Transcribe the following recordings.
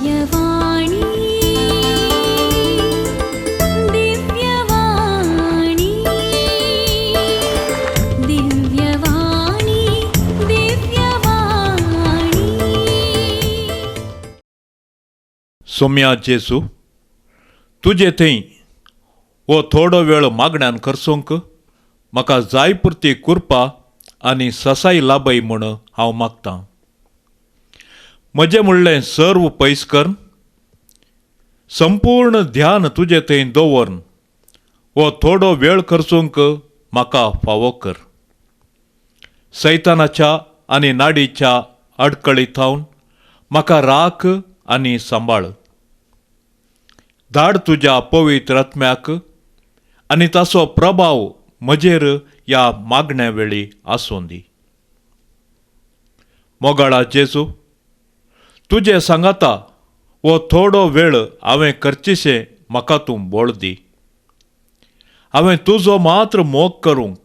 दिव्यवाणी दिव्यवाणी दिव्यवाणी दिव्यवाणी. सौम्या जेसू तुजे थंय वो थोडो वेळ मागण्यान करसोंक म्हाका जाय पुरती कृपा आनी ससाई लाभय म्हूण हांव मागतां. म्हजें म्हणलें सर्व पयस कर, संपूर्ण ध्यान तुजे थंय दवरून वो थोडो वेळ करसोंक म्हाका फावो कर. सैतानाच्या आनी नाडीच्या अडकळींतावन म्हाका राख आनी सांबाळ. धाड तुज्या पवित्र आत्म्याक आनी ताचो प्रभाव म्हजेर ह्या मागण्या वेळी आसूं दी. मोगाळा जेजू, तुजे सांगाता वो थोडो वेळ हांवें करचेशें म्हाका तूं बोळ दी. हांवें तुजो मात्र मोग करूंक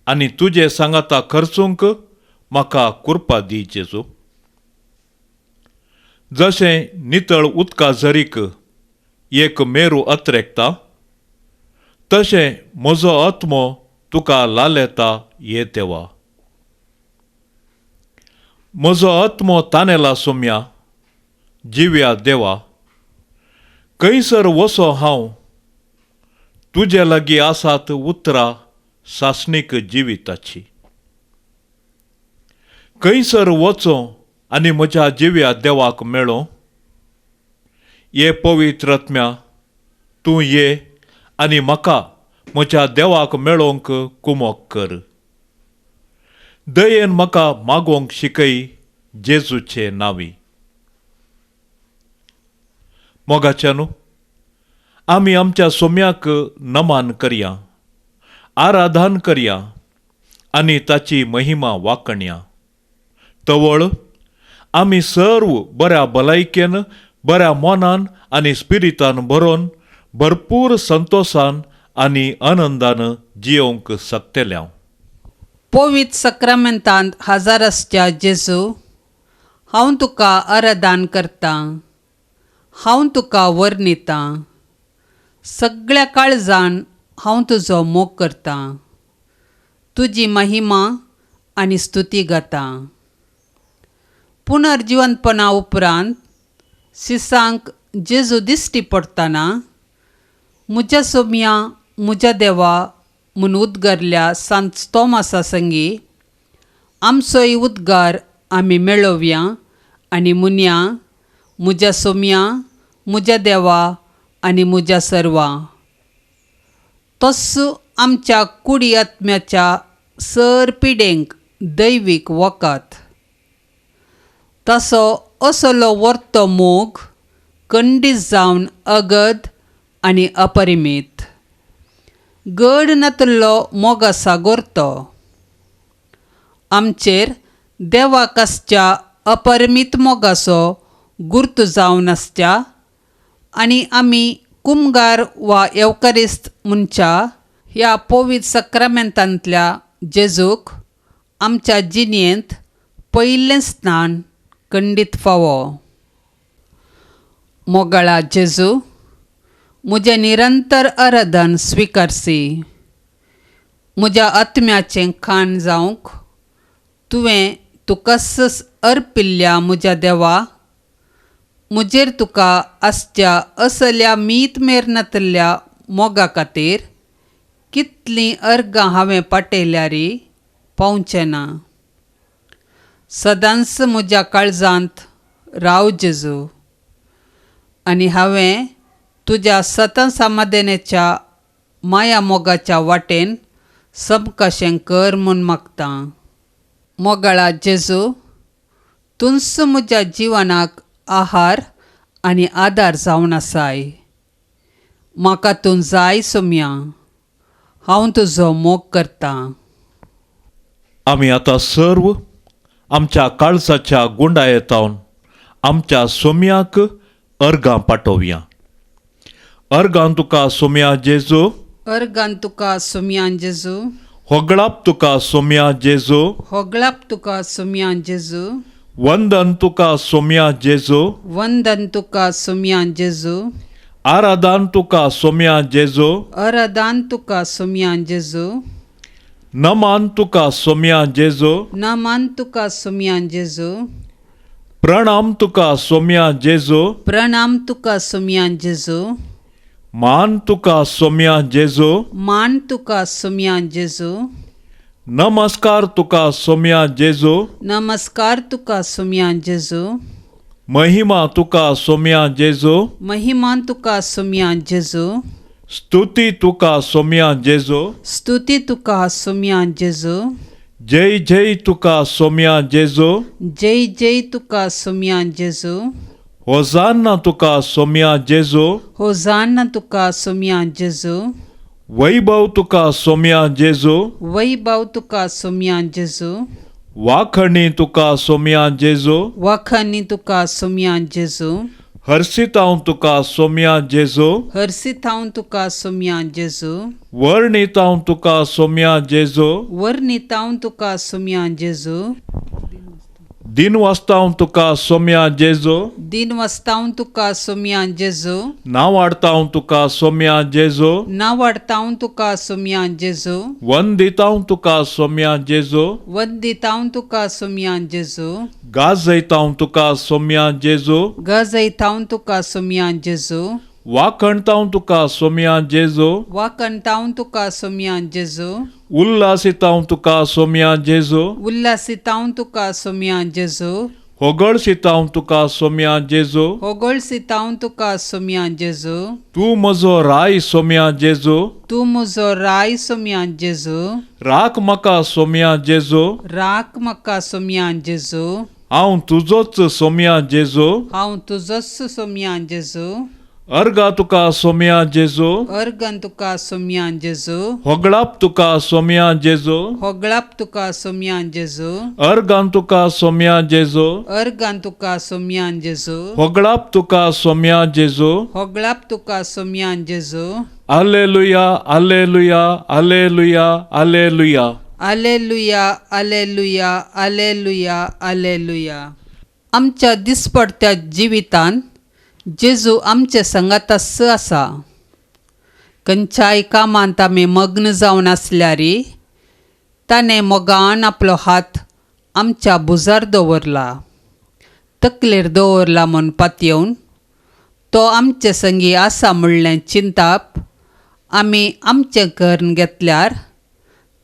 आनी तुजे सांगाता खर्चूंक म्हाका कृपा दी जेजू. जशें नितळ उदका झरीक एक मेरू अत्रेकता, तशें म्हजो आत्मो तुका लालेता हे देवा. म्हजो आत्मो तानेला सौम्या, जिव्या देवा. खंयसर वसो हांव, तुजे लागीं आसात उतरां सासणीक जिविताची. खंयसर वचों आनी म्हज्या जिव्या देवाक मेळों. ये पवित्र आत्म्या, तूं ये आनी म्हाका म्हज्या देवाक मेळोवंक कुमोग कर. दयेन म्हाका मागोवंक शिकय जेजूचे नांवी. मोगाच्यानू, आमी आमच्या सौम्याक नमान करया, आराधन करया आनी ताची महिमा वाखणया. तवळ आमी सर्व बऱ्या भलायकेन, बऱ्या मोनान आनी स्पिरितान भरोवन भरपूर संतोषान आनी आनंदान जियोंक शकतल्या. पवित्र सक्रामेंतांत हजार आसच्या जेजू, हांव तुका आराधन करतां, हांव तुका वर्णितां. सगळ्या काळजान हांव तुजो मोग करतां, तुजी महिमा आनी स्तुती गातां. पुनर्जिवंतपणा उपरांत सिसांक जेजू दिश्टी पडटना म्हज्या सौम्या, म्हज्या देवा म्हूण उद्गारल्या सांत तोमासा संगी आमचोय उद्गार आमी मेळोवया आनी म्हणया, म्हज्या सौम्या, म्हज्या देवा आनी म्हज्या सर्वा. तस्सो आमच्या कुडी आत्म्याच्या सर पिडेंक दैवीक वखद. तसो असलो वर्तो मोग खंडीत जावन अगद आनी अपरिमीत. गड नातल्लो मोगासा गोरतो आमचेर देवाक आसच्या अपरिमीत मोगाचो गुर्त जावन आसच्या आनी आमी कुमगार वा एवकारिस्त म्हणच्या ह्या पवित्र सक्रामेंतांतल्या जेजूक आमच्या जिणेंत पयिल्लें स्नान खंडीत फावो. मोगाळा जेजू, म्हजें निरंतर आराधन स्विकारसी. म्हज्या आत्म्याचें खाण जावंक तुवें तुकास अर्पिल्ल्या म्हज्या देवा, म्हजेर तुका आसच्या असल्या मीत मेरनातल्या मोगा खातीर कितलीं अर्गां हांवें पाटयल्या रे, पावचें ना. सदांच म्हज्या काळजांत राव जेजू, आनी हांवें तुज्या सतत समाधानाच्या माया मोगाच्या वाटेन समकशें कर म्हूण मागतां. मोगाळा जेजू, तूंच म्हज्या जिवनाक आहार आनी आदार जावन आसाय. म्हाका तूं जाय सौम्या, हांव तुजो मोग करतां. आमी आतां सर्व आमच्या काळजाच्या गुंडायेतावन आमच्या सौम्याक अर्गां पाठोवया. अर्गां तुका सौम्या जेजू, अर्गान तुका सौम्या जेजू, होगळाप तुका सौम्या जेजू, होगळाप तुका सौम्या जेजू, वंदन तुका सोम्या जेजू, वंदन तुका सोम्या जेजू, आराधन तुका सोम्या जेजू, आराधन तुका सोम्या जेजू, नमन तुका सोम्या जेजू, नमन तुका सोम्या जेजू, प्रणाम तुका सोम्या जेजू, प्रणाम तुका सोम्या जेजू, मान तुका सोम्या जेजू, मान तुका सोम्या जेजू, नमस्कार तुका सोम्या जेजू, नमस्कार तुका सोम्या जेजू, महिमा तुका सोम्या जेजू, महिमा तुका सोम्या जेजू, स्तुती तुका सोम्या जेजू, स्तुती तुका सोम्या जेजू, जय जय तुका सोम्या जेजू, जय जय तुका सोम्या जेजू, होजान्ना तुका सोम्या जेजू, होजान्ना तुका सोम्या जेजू, वैभव तुका सोम्या जेजू, वैभव तुका सोम्या जेजू, वाखणी तुका सोम्या जेजू, वखणी तुका सोम्या जेजू, हर्षित हांव तुका सोम्या जेजू, हर्षित हांव तुका सोम्या जेजू, वर्णित हांव तुका सोम्या जेजू, वर्णित हांव तुका सोम्या जेजू, दिनवस्त हांव तुका सोम्या जेजू, दिनवस्त हांव तुका सोम्या जेजू, नावाडता हांव तुका सोम्या जेजू, नावाडता हांव तुका सोम्या जेजू, वंदित हांव तुका सोम्या जेजू, वंदित हांव तुका सोम्या जेजू, गाजयत हांव तुका सोम्या जेजू, गजयत हांव तुका सोम्या जेजू, वाखणता हांव तुका सोम्या जेजू, वाकणता हांव तुका सोम्या जेजू, उल्हासीत हांव तुका सोम्या जेजू, उल्हासीत हांव तुका सोम्या जेजू, होगळसीत हांव तुका सोम्या जेजू, होगळसीत हांव तुका सोम्या जेजू, तूं म्हजो राय सोम्या जेजू, तूं म्हजो राय सोम्या जेजू, राख म्हाका सोम्या जेजू, राख म्हाका सोम्या जेजू, हांव तुजोच सोम्या जेजू, हांव तुजोच सोम्या जेजू, अर्गा तुका सोम्या जेजू, अर्गन तुका सोम्या जेजू, होगळाप तुका सोम्या जेजू, होगळाप तुका सोम्या जेजू, अर्गान तुका सोम्या जेजू, अर्गन तुका सोम्या जेजू, होगळाप तुका सोम्या जेजू, होगळाप तुका सोम्या जेजू, हालेलुया हालेलुया हालेलुया हालेलुया. आलेलुया आलेलुया आलेलुया आलेलुया. आमच्या दिसपडत्या जिवितांत जेजू आमचे संगातच आसा. खंयच्याय कामांत आमी मग्न जावन आसल्यारी ताणें मोगान आपलो हात आमच्या भुजार दवरला, तकलेर दवरला म्हूण पातयेवन तो आमचे संगी आसा म्हणलें चिंताप आमी आमचें घर घेतल्यार,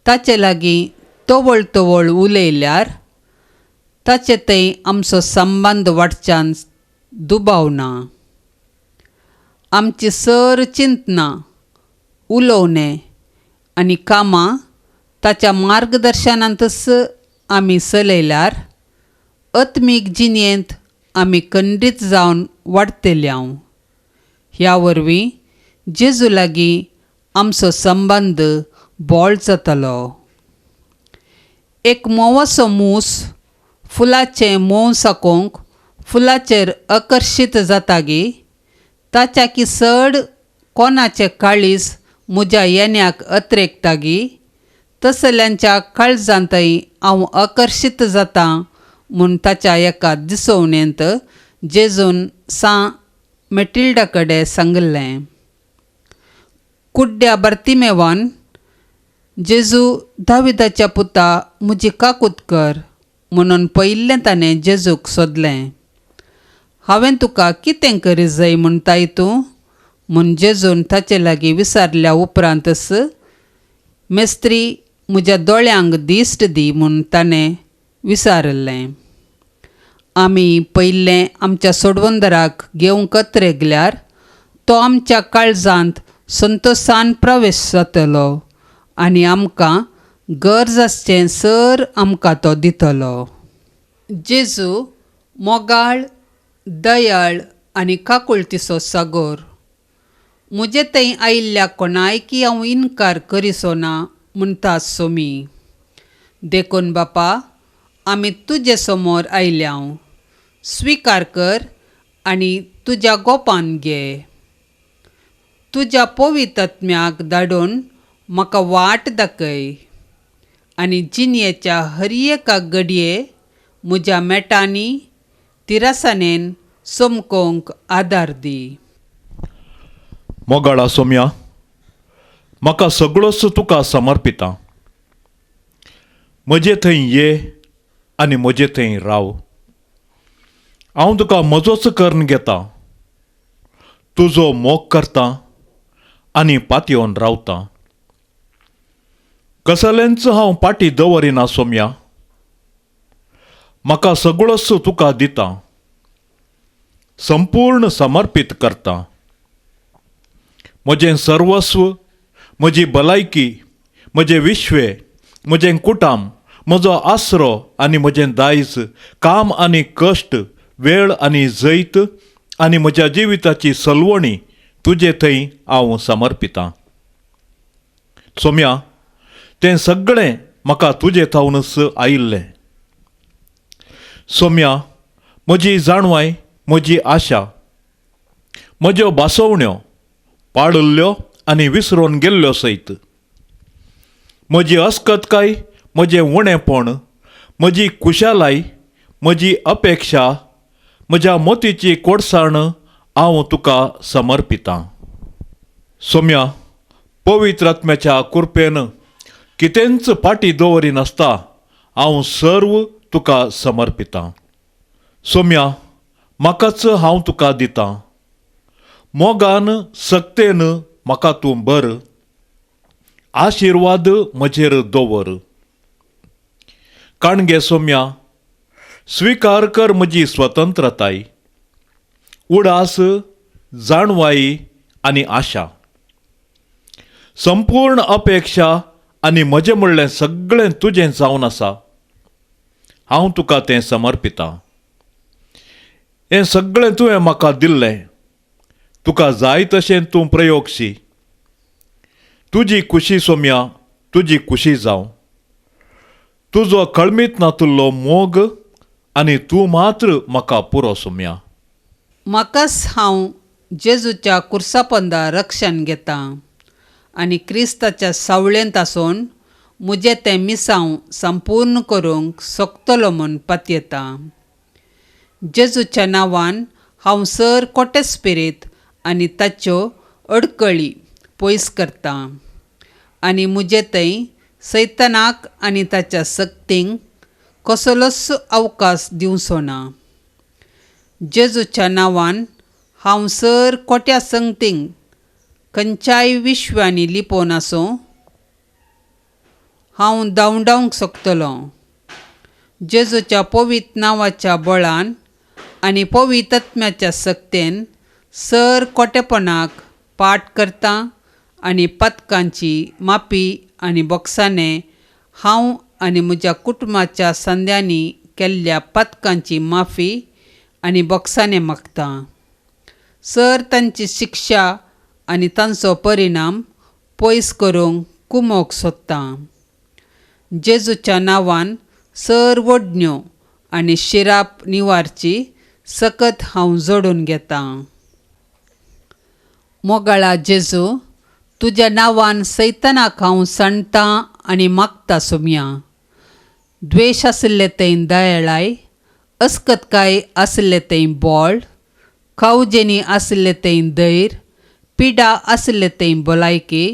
ताचे लागीं तोवळ तोवळ उलयल्यार ताचे थंय आमचो संबंद वाडच्यान दुबावना. आमची सर चिंतनां, उलोवणें आनी कामां ताच्या मार्गदर्शनांतच आमी चलयल्यार आत्मीक जिणेंत आमी खंडीत जावन वाडटल्यांव. ह्या वरवीं जेजू लागीं आमचो संबंद बोळ जातलो. एक मोवसो मूस फुलाचें मोव साकोवंक फुलाचेर आकर्शीत जातागी ताच्या किसड कोणाचें काळीज म्हज्या येण्याक अत्रेकतागी तसल्यांच्या काळजांतय हांव आकर्शीत जातां म्हूण ताच्या एका दिसवणेंत जेजून मेटिल्डा कडेन सांगलें. कुड्ड्या बार्तिमेवान जेजू दाविदाच्या पुता म्हजी काकूत कर म्हणून पयिल्लें ताणें जेजूक सोदलें. हांवें तुका कितें करी जाय म्हणटाय तूं म्हूण जेजून ताचे लागीं विचारल्या उपरांतच मेस्त्री म्हज्या दोळ्यांक दिश्ट दी म्हूण ताणें विचारलें. आमी पयिल्लें आमच्या सोडवंदराक घेवंक गेल्यार तो आमच्या काळजांत संतोशान प्रवेश जातलो आनी आमकां गरज आसचें सर आमकां तो दितलो. जेजू मोगाळ, दयाळ आनी काकुळटीचो सागोर. म्हजे थंय आयिल्ल्या कोणायकी हांव इन्कार करिसो ना म्हणटा सोमी. देखून बापा, आमी तुजे समोर आयल्याव. स्विकार कर आनी तुज्या गोपान घे. तुज्या पवित्र आत्म्याक धाडून म्हाका वाट दाखय आनी जिणेच्या हर एका घडये म्हज्या मेटांनी तिरासानेन सोमकोंक आदार दी. मोगाळा सोम्या, म्हाका सगळोच तुका समर्पिता. म्हजे थंय ये आनी म्हजे थंय राव. हांव तुका म्हजोच करून घेता, तुजो मोग करता आनी पातयेवन रावता. कसलेंच हांव पाटी दवरिना सोम्या. म्हाका सगळोच तुका दिता, संपूर्ण समर्पीत करता. म्हजें सर्वस्व, म्हजी भलायकी, म्हजें विश्वे, म्हजें कुटाम, म्हजो आसरो आनी म्हजें दायज, काम आनी कश्ट, वेळ आनी जैत आनी म्हज्या जिविताची सलवणी तुजे थंय हांव समर्पितां. सोम्या, तें सगळें म्हाका तुजे थावनच आयिल्लें. सोम्या, म्हजी जाणवाय, म्हजी आशा, म्हज्यो बासवण्यो पाडल्ल्यो आनी विसरून गेल्ल्यो सयत, म्हजी अस्कतकाय, म्हजें उणेंपण, म्हजी कुशालाय, म्हजी अपेक्षा, म्हज्या मोतीची कोडसाण हांव तुका समर्पितां. सोम्या, पवित्र आत्म्याच्या कृपेन कितेंच पाटी दवरिनासता हांव सर्व तुका समर्पितां. सोम्या, म्हाकाच हांव तुका दितां. मोगान सक्तेन म्हाका तूं भर, आशिर्वाद म्हजेर दवर. काणगे सोम्या, स्विकार कर म्हजी स्वतंत्रताय, उडास, जाणवाई आनी आशा, संपूर्ण अपेक्षा आनी म्हजें म्हणलें सगळें तुजें जावन आसा. हांव तुका तें समर्पितां. हें सगळें तुवें म्हाका दिल्लें. तुका जाय तशें तूं प्रयोगशी. तुजी खुशी सोम्या, तुजी खुशी जावं. तुजो कळमीत नातुल्लो मोग आनी तूं मात्र म्हाका पुरो सोम्या. म्हाकाच हांव जेजूच्या कुर्सापंदा रक्षण घेतां आनी क्रिस्ताच्या सावळेंत आसून म्हजें तें मिसांव संपूर्ण करूंक सोगतलो म्हूण पातयेतां. जेजूच्या नांवान हांव सर कोटे स्पिरीत आनी ताच्यो अडकळी पयस करतां आनी म्हजे थंय सैतानाक आनी ताच्या सक्तींक कसलोच अवकाश दिवचो ना. जेजूच्या नांवान हांव सर कोट्या संगतींक खंयच्याय विश्वांनी लिपोवन आसूं हांव धांवडावंक सोगतलों. जेजूच्या पवित्र नांवाच्या बळान आनी पवित्र आत्म्याच्या सक्तेन सर कोटेपणाक पाट करतां आनी पथकांची मापी आनी बोक्सांनी हांव आनी म्हज्या कुटुंबाच्या संद्यांनी केल्ल्या पथकांची माफी आनी बोक्सांनी मागतां. सर तांची शिक्षा आनी तांचो परिणाम पयस करूंक कुमोक सोदतां. जेजूच्या नांवान सर वडण्यो आनी शिराप निवारची सकत हांव जोडून घेतां. मोगाळा जेजू, तुज्या नांवान सैतानाक हांव सांडटां आनी मागता सोम्या. द्वेश आसले थंय दयाळाय, अस्कतकाय आसले थंय बोळ, खावजेनी आसले थंय धैर्य, पिडा आसले थंय भलायकी,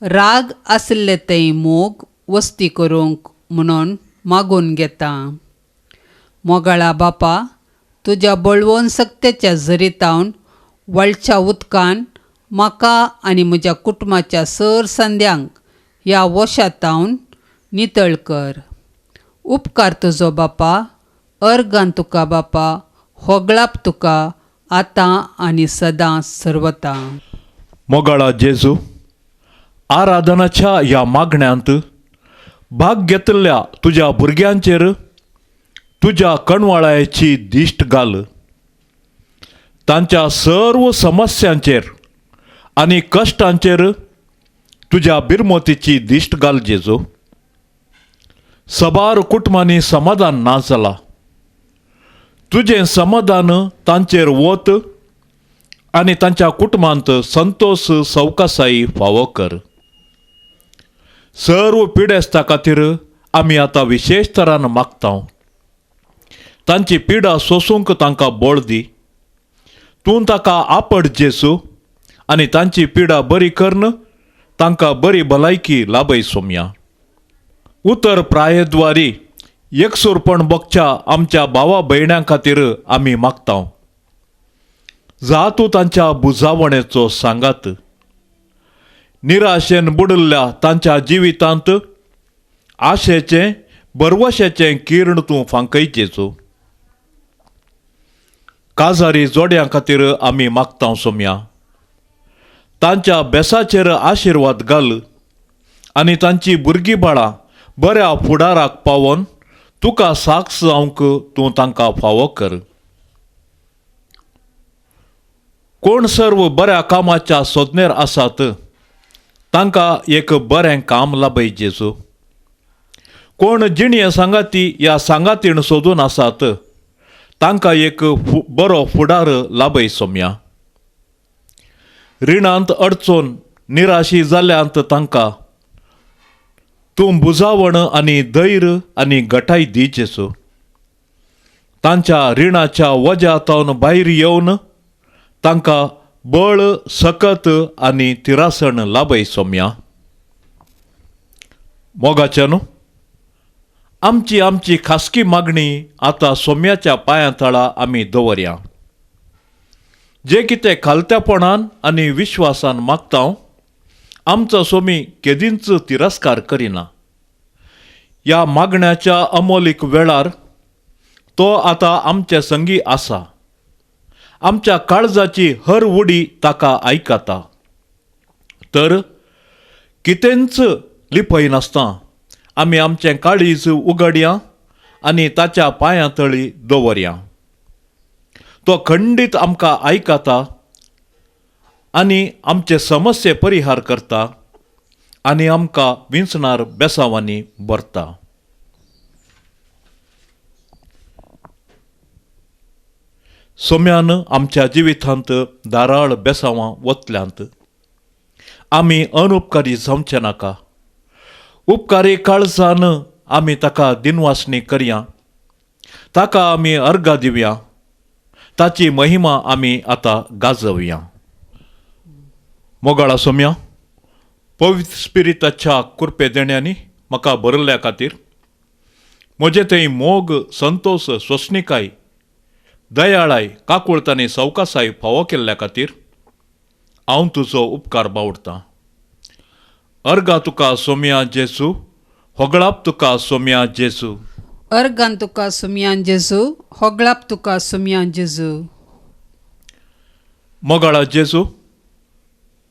राग आसले थंय मोग वस्ती करूंक म्हणून मागून घेतां. मोगाळा बापा, तुज्या बळवोन सक्तेच्या झरीतावन वळच्या उदकान म्हाका आनी म्हज्या कुटुंबाच्या सर संद्यांक ह्या वशातावन नितळ कर. उपकार तुजो बापा, अर्गान तुका बापा, होगळाप तुका आतां आनी सदां सर्वता. मोगाळा जेजू, आराधनाच्या ह्या मागण्यांत भाग घेतल्या तुज्या भुरग्यांचेर तुज्या कणवाळ्याची दिश्ट घाल. तांच्या सर्व समस्यांचेर आनी कश्टांचेर तुज्या बिरमोतीची दिश्ट घाल जेजू. सबार कुटुंबांनी समाधान ना जालां. तुजें समाधान तांचेर वत आनी तांच्या कुटुंबांत संतोष सवकासाई फावो कर. सर्व पिडेस्तां खातीर आमी आतां विशेश तरान मागता. तांची पिडा सोसूंक तांकां बळ दी. तूं ताका आपड जेसू आनी तांची पिडा बरी करन तांकां बरी भलायकी लाभय सोम्या. उतर प्रायद्वारी एकसूरपण बगच्या आमच्या भावा भयण्यां खातीर आमी मागता. जा तूं तांच्या बुजावणेचो सांगात. निराशेन बुडिल्ल्या तांच्या जिवितांत आशेचें बरवशेचें किर्ण तूं फांकयचेचो. काजारी जोड्यां खातीर आमी मागता सोम्या. तांच्या बेसाचेर आशिर्वाद घाल आनी तांची भुरगीं बाळां बऱ्या फुडाराक पावोन तुका साक्ष जावंक तूं तांकां फावो कर. कोण सर्व बऱ्या कामाच्या सोदनेर आसात तांकां एक बरें काम लाभय जेजू. कोण जिणये सांगाती ह्या सांगातीण सोदून आसात तांकां एक बरो फुडार लाभय सोम्या. रिणांत अडचोन निराशी जाल्यांत तांकां तूं बुजावण आनी धैर्य आनी घटाय दी जेजू. तांच्या रिणाच्या वज्यातावन भायर येवन तांकां बळ सकत आनी तिरासण लाभय सोम्या. मोगाच्यान आमची खासगी मागणी आतां सोम्याच्या पांयां तळा आमी दवरया. जे कितें खालत्यापणान आनी विश्वासान मागता आमचो सोमी केदींच तिरस्कार करिना. ह्या मागण्याच्या अमोलीक वेळार तो आतां आमचे संगी आसा. आमच्या काळजाची हर उडी ताका आयकता. तर कितेंच लिपयनासता आमी आमचें काळीज उगडया आनी ताच्या पांयां तळी दवरया. तो खंडीत आमकां आयकता आनी आमचे समस्ये परिहार करता आनी आमकां विंचणार बेसांवांनी भरता. सोम्यान आमच्या जिवितांत दाराळ बेसांवां वतल्यांत आमी अनुपकारी जावचे नाका. उपकारी काळजान आमी ताका दिनवासणी करया. ताका आमी अर्गां दिवया. ताची महिमा आमी आतां गाजवया. मोगाळा सोम्या, पवित्र स्पिरिताच्या कृपे देण्यांनी म्हाका भरिल्ल्या खातीर, म्हजे थंय मोग, संतोश, सोंसणीकाय, दयाळाय, काकुळट आनी सवकासाय फावो केल्ल्या खातीर हांव तुजो उपकार बावडटां. अर्गां तुका सोम्या जेजू, होगळाप तुका सोम्या जेजू. अर्गान तुका सुमयान जेजू, होगळाप तुका सुमयान जेजू. मोगाळा जेजू,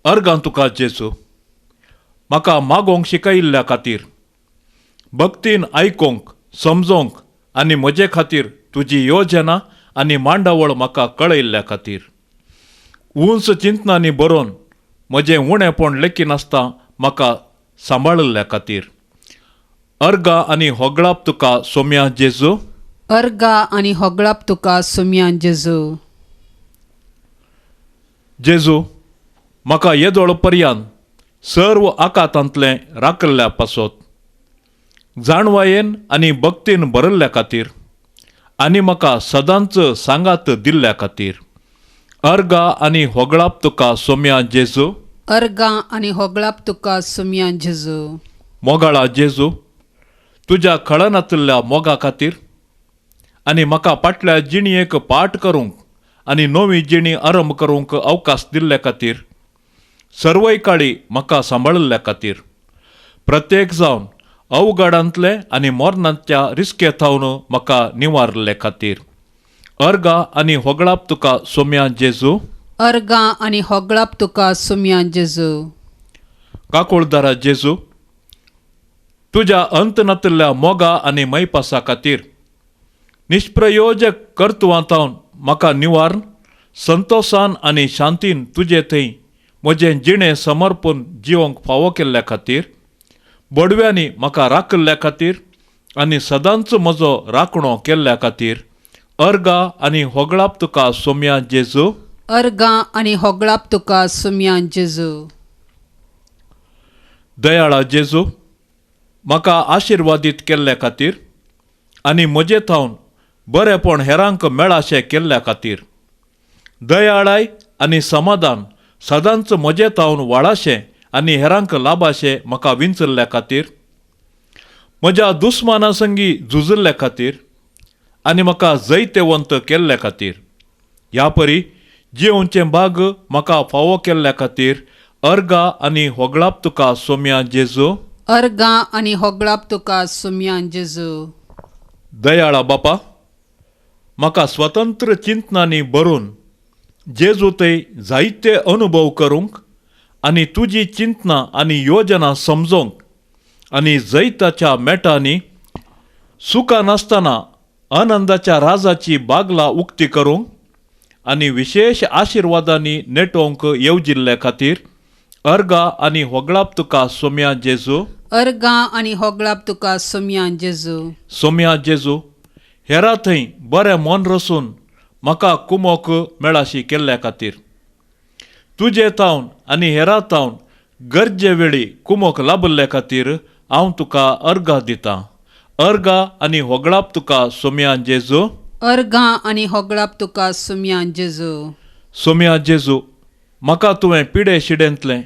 अर्गां तुका जेजू. म्हाका मागोंक शिकयिल्ल्या खातीर, भक्तीन आयकोंक, समजोंक आनी म्हजे खातीर तुजी योजना आनी मांडावळ म्हाका कळयल्ल्या खातीर, उंच चिंतनांनी बरोवन म्हजें उणेंपण लेखीनासता म्हाका सांबाळिल्ल्या खातीर, अर्गां आनी होगळाप तुका सोम्या जेजू. अर्गा आनी होगळाप तुका सुमयान जेजू. जेजू, म्हाका येदोळ पर्यंत सर्व आकांतांतलें राखल्ल्या पासत, जाणवायेन आनी भक्तीन भरिल्ल्या खातीर आनी म्हाका सदांच सांगात दिल्ल्या खातीर, अर्गां आनी होगळाप तुका सोम्या जेजू. अर्गा आनी होगळाप तुका सुमयान जेजू. मोगाळा जेजू, तुज्या खळनांतल्या मोगा खातीर आनी म्हाका फाटल्या जिणयेक पाट करूंक आनी नवी जिणी आरंभ करूंक अवकाश दिल्ल्या खातीर, सर्वय काळी म्हाका सांबाळिल्ल्या खातीर, प्रत्येक जावन अवघडांतले आनी मोरणांच्या रिस्केथावन म्हाका निवारले खातीर, अर्गां आनी होगळाप तुका सोम्या जेजू. अर्गा आनी होगळाप तुका सुमयान जेजू. काकुळदारा जेजू, तुज्या अंतनांतल्या मोगा आनी मैपासा खातीर निष्प्रयोजक कर्तुवांतावन म्हाका निवारण, संतोषान आनी शांतीन तुजे थंय म्हजें जिणें समर्पण जिवंक फावो केल्ल्या खातीर, बडव्यांनी म्हाका राखल्ल्या खातीर आनी सदांच म्हजो राखणो केल्ल्या खातीर, अर्गां आनी होगळाप तुका सोम्या जेजू. अर्गा आनी होगळाप तुका सुमयान जेजू. दयाळा जेजू, म्हाका आशिर्वादीत केल्ल्या खातीर आनी म्हजे थावन बरेपण हेरांक मेळाशें केल्ल्या खातीर, दयाळाय आनी समाधान सदांच म्हजे तावन वाडाशें आनी हेरांक लाबाशें म्हाका विंचल्ल्या खातीर, म्हज्या दुस्माना संगी झुजिल्ल्या खातीर आनी म्हाका जैतेवंत केल्ल्या खातीर, ह्या परी जिवोवचें भाग म्हाका फावो केल्ल्या खातीर अर्गा आनी होगळाप तुका सोम्या जेजू. अर्गा आनी होगळाप तुका सोम्या जेजू. दयाळा बापा, म्हाका स्वतंत्र चिंतनांनी भरून जेजू थंय जायते अनुभव करूंक आनी तुजी चिंतना आनी योजना समजोवंक आनी जैताच्या मेटांनी सुखां नासतना आनंदाच्या राजाची बागलां उक्ती करूंक आनी विशेष आशिर्वादांनी नेटोवंक येवजिल्ल्या खातीर अर्गा आनी होगळाप तुका सोम्या जेजू. अर्गा आनी होगळाप तुका सोम्या जेजू. सोम्या जेजू, हेरा थंय बरें मन रसून म्हाका कुमोक मेळाशी केल्ल्या खातीर, तुजे तावन आनी हेरा तावन गरजे वेळी कुमोक लाभल्ल्या खातीर हांव तुका अर्गा दितां. अर्गा आनी होगळाप तुका सोम्या जेजू. अर्गा आनी होगळाप तुका सोम्या जेजू. सोम्या जेजू, म्हाका तुवें पिडे शिडेंतलें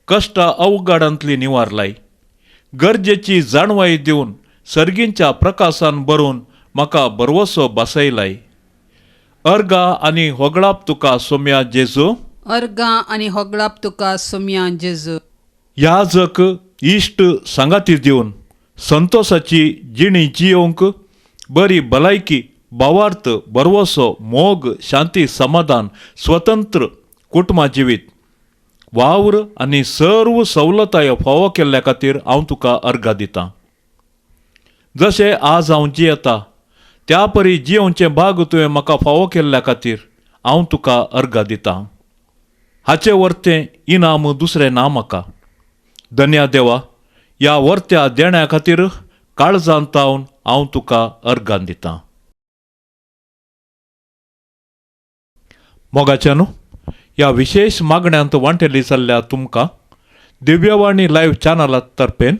कश्टां अवघडांतली निवारलाय. गरजेची जाणवाई दिवन सर्गींच्या प्रकाशान भरून म्हाका बरवसो बसयलाय. अर्गा आनी होगळाप तुका सोम्या जेजू. अर्गा आनी होगळाप तुका सोम्या जेजू. ह्या जग इश्ट सांगाती दिवन संतोशाची जिणी जियोवंक बरी भलायकी, भावार्थ, बरवसो, मोग, शांती, समाधान, स्वतंत्र कुटुंबा जिवीत, वावर आनी सर्व सवलतायो फावो केल्ल्या खातीर हांव तुका अर्गा दितां. जशें आज हांव जियेता त्या परी जियोवचें भाग तुवें म्हाका फावो केल्ल्या खातीर हांव तुका अर्गा दितां. हाचे वर्तें इनाम दुसरें ना म्हाका. धन्या देवा, ह्या वर्त्या देण्या खातीर काळजांत तावन हांव तुका अर्गां दितां. मोगाच्यानू, ह्या विशेष मागण्यांत वांटेली जाल्ल्या तुमकां दिव्यवाणी लायव्ह चॅनला तर्फेन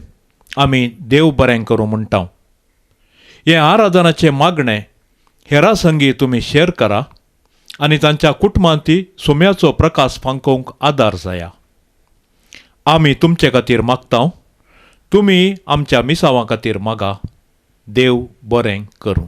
आमी देव बरें करूं म्हणटां. हे आराधनाचे मागणे हेरा संगी तुमी शेअर करा आनी तांच्या कुटुंबांती सोम्याचो प्रकाश फांकोवंक आदार जाया. आमी तुमचे खातीर मागतां. तुमी आमच्या मिसावां खातीर मागा. देव बरें करूं.